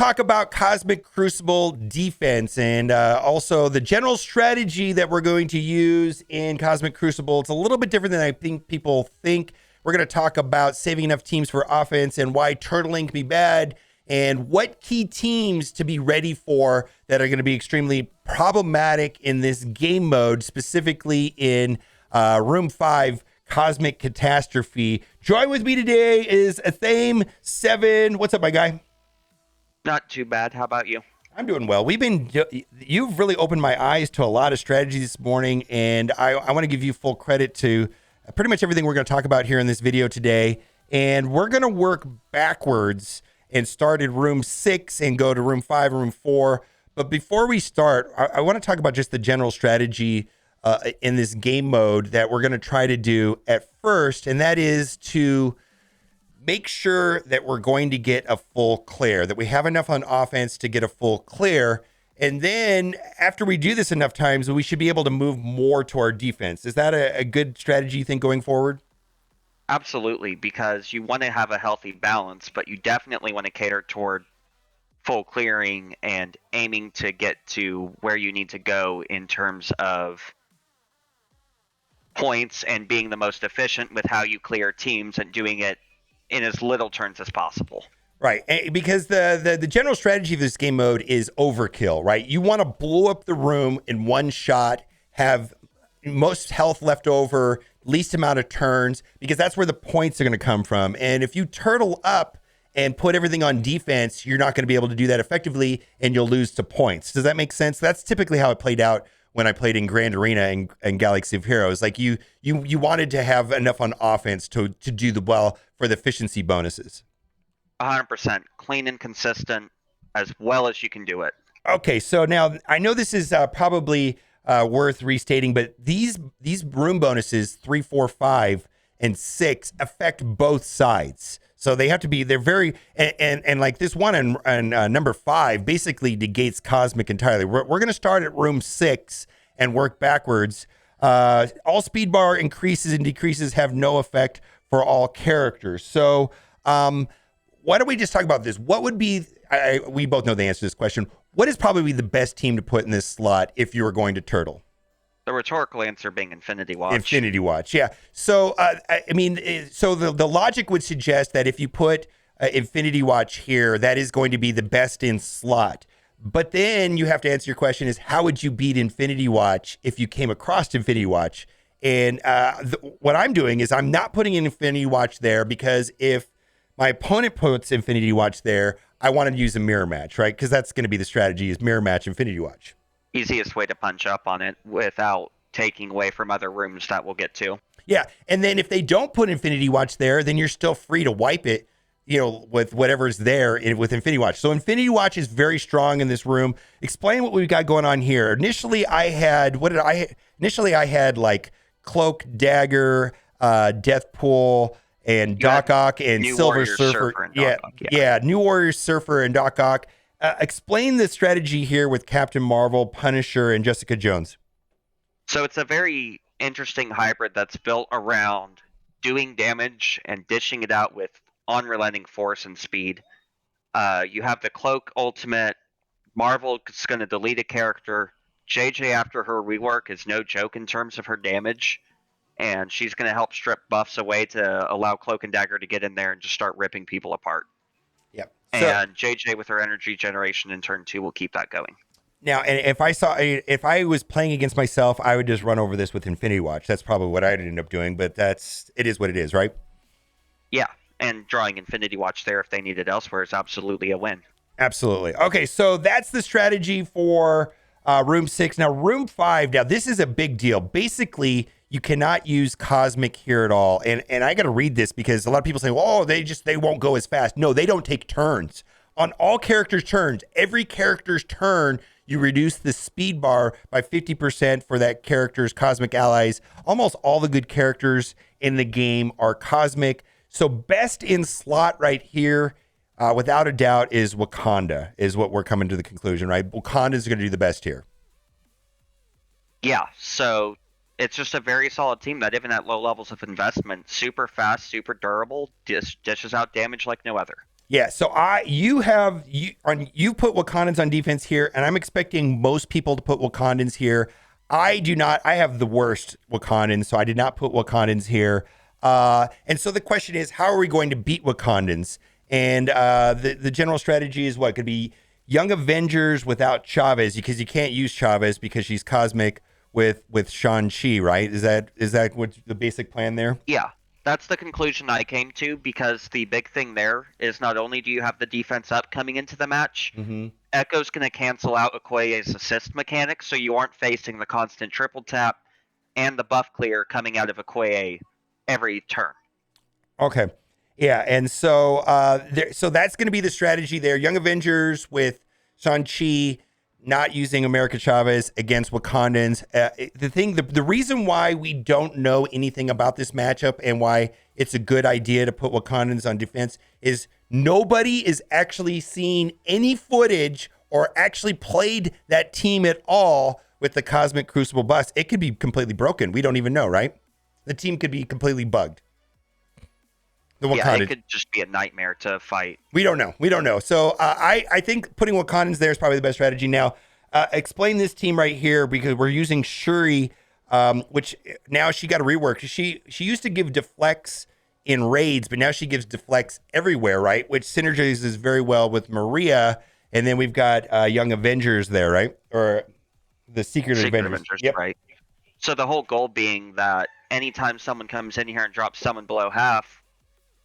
talk about Cosmic Crucible defense and also the general strategy that we're going to use in Cosmic Crucible. It's a little bit different than I think people think. We're going to talk about saving enough teams for offense and why turtling can be bad and what key teams to be ready for that are going to be extremely problematic in this game mode, specifically in Room 5, Cosmic Catastrophe. Join with me today is Athame7. What's up, my guy? Not too bad. How about you? I'm doing well. You've really opened my eyes to a lot of strategies this morning, and I want to give you full credit to pretty much everything we're going to talk about here in this video today. And we're going to work backwards and start at room 6 and go to room 5 and room 4. But before we start, I want to talk about just the general strategy in this game mode that we're going to try to do at first, and that is to make sure that we're going to get a full clear, that we have enough on offense to get a full clear. And then after we do this enough times, we should be able to move more to our defense. Is that a good strategy, you think, going forward? Absolutely, because you want to have a healthy balance, but you definitely want to cater toward full clearing and aiming to get to where you need to go in terms of points and being the most efficient with how you clear teams and doing it in as little turns as possible. Right, because the general strategy of this game mode is overkill, right? You want to blow up the room in one shot, have most health left over, least amount of turns, because that's where the points are going to come from. And if you turtle up and put everything on defense, you're not going to be able to do that effectively, and you'll lose to points. Does that make sense? That's typically how it played out when I played in Grand Arena and Galaxy of Heroes. Like you wanted to have enough on offense to do the well for the efficiency bonuses. 100%. Clean and consistent as well as you can do it. Okay, so now I know this is probably worth restating, but these room bonuses 3, 4, 5, and 6 affect both sides. So they have to be, they're very, and like this one and number 5 basically negates Cosmic entirely. We're going to start at room 6 and work backwards. All speed bar increases and decreases have no effect for all characters. So why don't we just talk about this? What would be, we both know the answer to this question. What is probably the best team to put in this slot if you were going to turtle? The rhetorical answer being Infinity Watch. Infinity Watch, yeah. So, so the logic would suggest that if you put Infinity Watch here, that is going to be the best in slot. But then you have to answer your question is, how would you beat Infinity Watch if you came across Infinity Watch? And what I'm doing is I'm not putting an Infinity Watch there because if my opponent puts Infinity Watch there, I want to use a mirror match, right? Because that's going to be the strategy is mirror match Infinity Watch. Easiest way to punch up on it without taking away from other rooms that we'll get to. Yeah, and then if they don't put Infinity Watch there, then you're still free to wipe it, with whatever's there with Infinity Watch. So Infinity Watch is very strong in this room. Explain what we've got going on here. Initially, I had like Cloak, Dagger, Deathpool, and Doc Ock and New Silver Warrior Surfer. and Doc Ock, yeah, New Warrior Surfer and Doc Ock. Explain the strategy here with Captain Marvel, Punisher, and Jessica Jones. So it's a very interesting hybrid that's built around doing damage and dishing it out with unrelenting force and speed. You have the Cloak ultimate. Marvel is going to delete a character. JJ after her rework is no joke in terms of her damage. And she's going to help strip buffs away to allow Cloak and Dagger to get in there and just start ripping people apart. Yep. And JJ with her energy generation in turn 2 will keep that going. Now, and if I was playing against myself, I would just run over this with Infinity Watch. That's probably what I'd end up doing, but it is what it is, right? Yeah, and drawing Infinity Watch there if they need it elsewhere is absolutely a win. Absolutely. Okay, so that's the strategy for room 6. Now, room 5, now this is a big deal. Basically, you cannot use Cosmic here at all. And I got to read this because a lot of people say, oh, they won't go as fast. No, they don't take turns. On all characters' turns, every character's turn, you reduce the speed bar by 50% for that character's Cosmic allies. Almost all the good characters in the game are Cosmic. So best in slot right here, without a doubt, is Wakanda, is what we're coming to the conclusion, right? Wakanda is going to do the best here. Yeah, so it's just a very solid team that even at low levels of investment, super fast, super durable, dishes out damage like no other. Yeah, so you put Wakandans on defense here, and I'm expecting most people to put Wakandans here. I do not. I have the worst Wakandans, so I did not put Wakandans here. And so the question is, how are we going to beat Wakandans? And the general strategy is what could be Young Avengers without Chavez, because you can't use Chavez because she's cosmic with Shang-Chi, right? Is that what the basic plan there? Yeah, that's the conclusion I came to, because the big thing there is not only do you have the defense up coming into the match, Mm-hmm. Echo's going to cancel out Okoye's assist mechanic, so you aren't facing the constant triple tap and the buff clear coming out of Okoye every turn. Okay. Yeah, and so so that's going to be the strategy there. Young Avengers with Shang-Chi not using America Chavez against Wakandans. The reason why we don't know anything about this matchup and why it's a good idea to put Wakandans on defense is nobody is actually seeing any footage or actually played that team at all with the Cosmic Crucible bust. It could be completely broken. We don't even know, right? The team could be completely bugged. Yeah, it could just be a nightmare to fight. We don't know. So I think putting Wakandans there is probably the best strategy. Now, explain this team right here, because we're using Shuri, which now she got a rework. She used to give deflects in raids, but now she gives deflects everywhere, right? Which synergizes very well with Maria. And then we've got Young Avengers there, right? Or the Secret Avengers. Yep. Right. So the whole goal being that anytime someone comes in here and drops someone below half,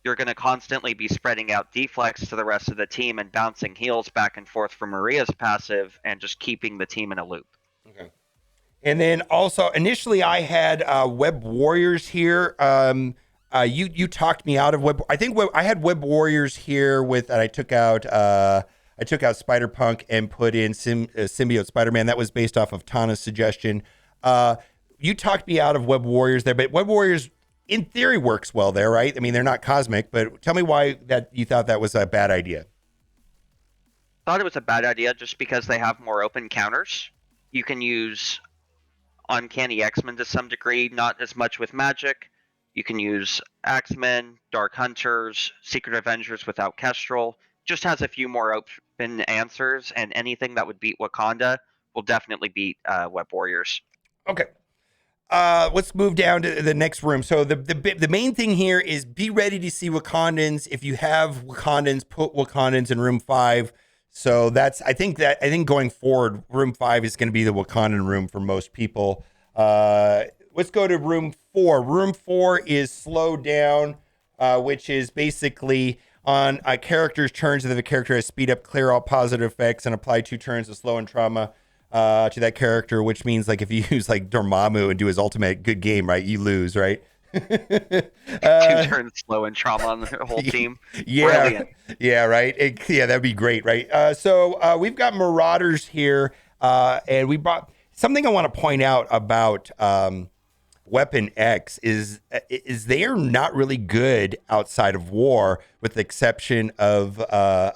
you're going to constantly be spreading out deflects to the rest of the team and bouncing heals back and forth from Maria's passive and just keeping the team in a loop. Okay. And then also, initially I had Web Warriors here. You talked me out of Web. I think I had Web Warriors here and I took out Spider-Punk and put in Symbiote Spider-Man. That was based off of Tana's suggestion. You talked me out of Web Warriors there, but Web Warriors in theory works well there, right? I mean, they're not cosmic, but tell me why that you thought that was a bad idea. Thought it was a bad idea just because they have more open counters. You can use Uncanny X-Men to some degree, not as much with magic. You can use X-Men, Dark Hunters, Secret Avengers without Kestrel. Just has a few more open answers, and anything that would beat Wakanda will definitely beat Web Warriors. Okay. Let's move down to the next room. So the main thing here is be ready to see Wakandans. If you have Wakandans, put Wakandans in room 5. So I think going forward, room 5 is going to be the Wakandan room for most people. Let's go to room 4. Room 4 is slow down, which is basically on a character's turns that the character has speed up, clear all positive effects, and apply 2 turns of slow and trauma to that character, which means like if you use like Dormammu and do his ultimate, good game, right? You lose, right? 2 turns slow and trauma on the whole team. Yeah. Brilliant. Yeah, right. That'd be great, right? So we've got Marauders here, and we brought something I want to point out about Weapon X is they are not really good outside of war, with the exception of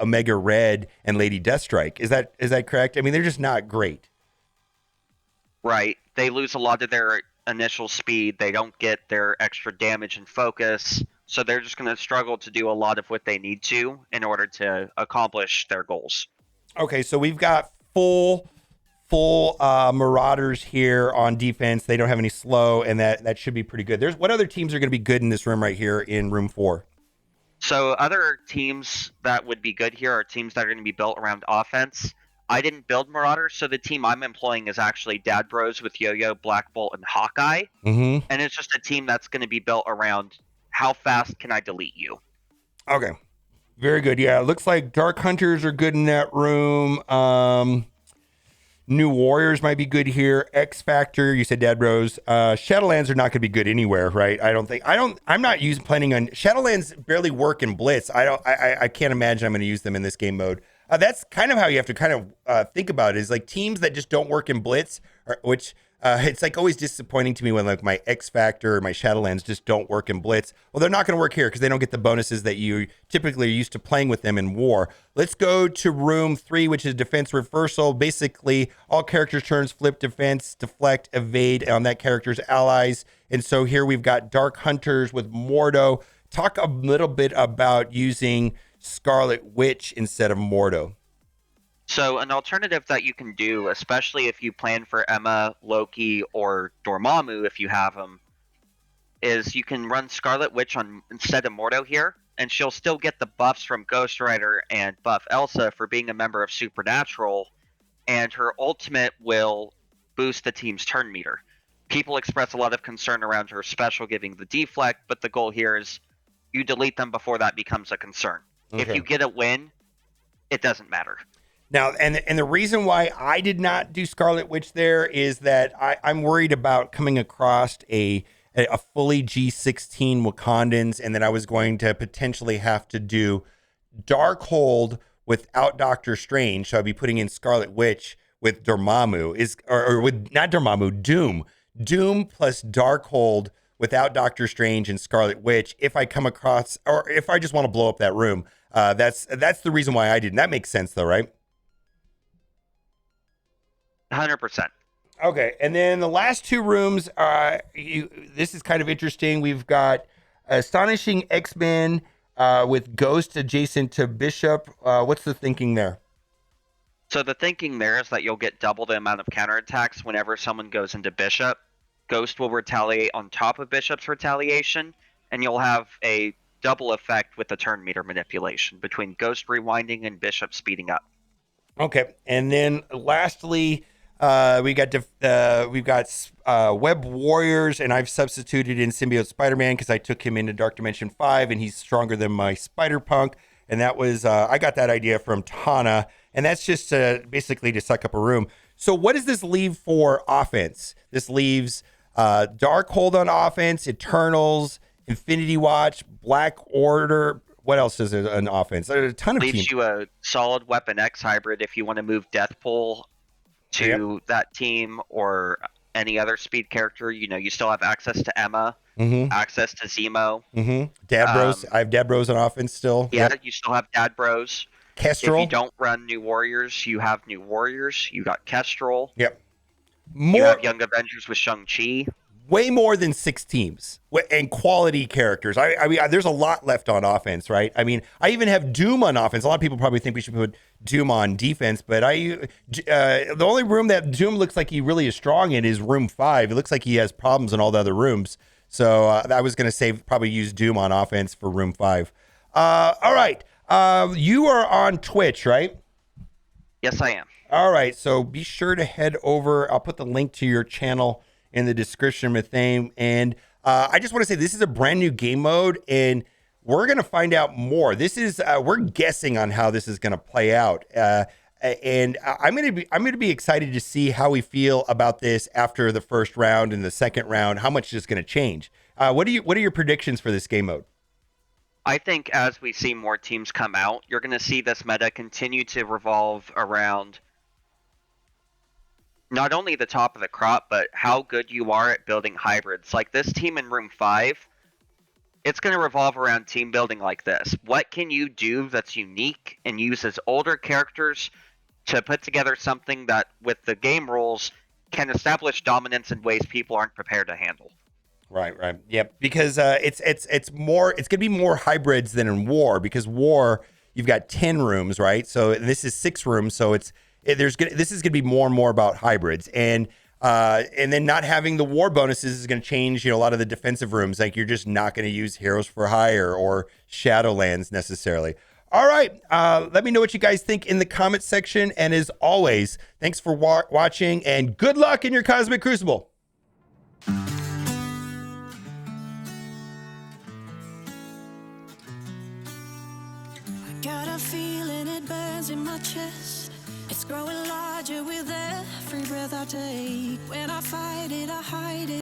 Omega Red and Lady Deathstrike. Is that correct? I mean, they're just not great. Right. They lose a lot of their initial speed. They don't get their extra damage and focus. So they're just going to struggle to do a lot of what they need to in order to accomplish their goals. Okay, so we've got full Marauders here on defense. They don't have any slow, and that should be pretty good. What other teams are going to be good in this room right here in room 4? So other teams that would be good here are teams that are going to be built around offense. I didn't build Marauders, so the team I'm employing is actually Dad Bros with Yo-Yo, Black Bolt, and Hawkeye. Mm-hmm. And it's just a team that's going to be built around how fast can I delete you. Okay. Very good. Yeah, it looks like Dark Hunters are good in that room. New Warriors might be good here. X Factor, you said Dad Bros. Shadowlands are not going to be good anywhere, right? I'm not planning on Shadowlands. Barely work in Blitz. I can't imagine I'm going to use them in this game mode. That's kind of how you have to kind of think about it, is like teams that just don't work in Blitz, which it's like always disappointing to me when like my X Factor or my Shadowlands just don't work in Blitz. Well, they're not going to work here because they don't get the bonuses that you typically are used to playing with them in War. Let's go to room 3, which is Defense Reversal. Basically, all characters' turns flip defense, deflect, evade on that character's allies. And so here we've got Dark Hunters with Mordo. Talk a little bit about using Scarlet Witch instead of Mordo? So an alternative that you can do, especially if you plan for Emma, Loki, or Dormammu if you have them, is you can run Scarlet Witch on instead of Mordo here, and she'll still get the buffs from Ghost Rider and buff Elsa for being a member of Supernatural, and her ultimate will boost the team's turn meter. People express a lot of concern around her special giving the deflect, but the goal here is you delete them before that becomes a concern. Okay. If you get a win, it doesn't matter. Now, and the reason why I did not do Scarlet Witch there is that I'm worried about coming across a fully G16 Wakandans, and that I was going to potentially have to do Darkhold without Doctor Strange. So I'd be putting in Scarlet Witch with Dormammu, or with not Dormammu, Doom plus Darkhold without Doctor Strange and Scarlet Witch. If I come across, or if I just want to blow up that room, that's the reason why I didn't. That makes sense, though, right? 100%. Okay, and then the last two rooms, this is kind of interesting. We've got Astonishing X-Men with Ghost adjacent to Bishop. What's the thinking there? So the thinking there is that you'll get double the amount of counterattacks whenever someone goes into Bishop. Ghost will retaliate on top of Bishop's retaliation, and you'll have a double effect with the turn meter manipulation between Ghost rewinding and Bishop speeding up. Okay, and then lastly, we've got Web Warriors, and I've substituted in Symbiote Spider-Man because I took him into Dark Dimension 5, and he's stronger than my Spider-Punk. And that was, I got that idea from Tana, and that's just basically to suck up a room. So what does this leave for offense? This leaves Darkhold on offense, Eternals, Infinity Watch, Black Order. What else is it on offense? There's a ton of Leaves teams. you a solid Weapon X hybrid if you want to move Deathpool to that team or any other speed character. You know, you still have access to Emma, access to Zemo. Dad Bros. I have Dad Bros on offense still. Yeah, you still have Dad Bros. Kestrel. If you don't run New Warriors, you have New Warriors. You got Kestrel. Yep. You have Young Avengers with Shang-Chi. Way more than 6 teams and quality characters. I mean, there's a lot left on offense, right? I mean, I even have Doom on offense. A lot of people probably think we should put Doom on defense, but the only room that Doom looks like he really is strong in is room 5. It looks like he has problems in all the other rooms. So I was going to probably use Doom on offense for room 5. All right. You are on Twitch, right? Yes, I am. All right. So be sure to head over. I'll put the link to your channel in the description, Methane. And I just want to say this is a brand new game mode, and we're going to find out more. This is we're guessing on how this is going to play out, and I'm going to be excited to see how we feel about this after the first round and the second round. How much is going to change? What are your predictions for this game mode? I think as we see more teams come out, you're going to see this meta continue to revolve around not only the top of the crop, but how good you are at building hybrids. Like this team in room 5, it's going to revolve around team building like this. What can you do that's unique and uses older characters to put together something that, with the game rules, can establish dominance in ways people aren't prepared to handle? Right. Yep. Because it's going to be more hybrids than in War, because War, you've got 10 rooms, right? So this is 6 rooms, so this is going to be more and more about hybrids, and then not having the war bonuses is going to change, a lot of the defensive rooms. Like, you're just not going to use Heroes for Hire or Shadowlands necessarily. All right, let me know what you guys think in the comment section, and as always, thanks for watching, and good luck in your Cosmic Crucible. Got a feeling it burns in my chest. It's growing larger with every breath I take. When I fight it, I hide it.